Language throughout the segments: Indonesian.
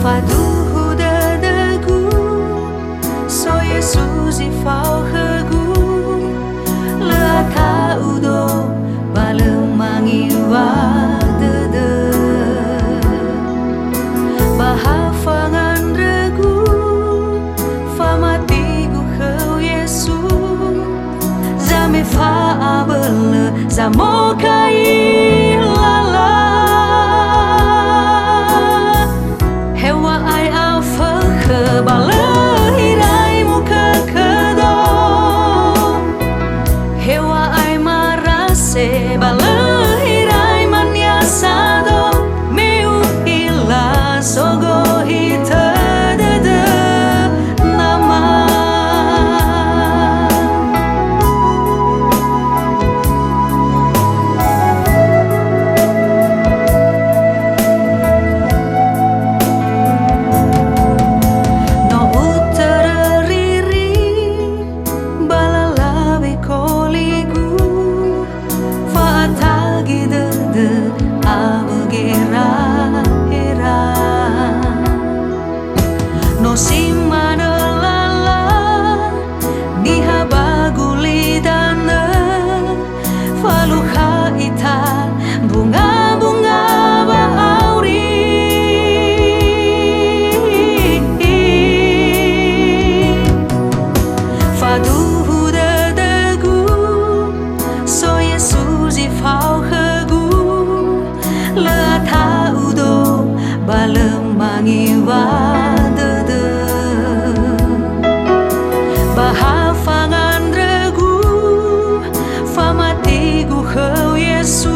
Faduhu dadagu, so Jesus i fau hegu, lata udo balemangi wa dede. Bahafangan regu, famatigu heu Yesu, zame fa abele, zamo kai lala. Hewa ai afa balehirai muka kedo, hewa ai marase balehirai manyasado, meu hila sogo hita dede nama. No simana lala niha baguli dana faluha ita bunga-bunga baauri faduhu dadagu so Jesus i fau hegu lata udo balemangi wa bahafangan regu, famatigu heu Yesu,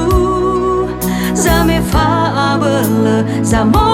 zame fa abele, zamo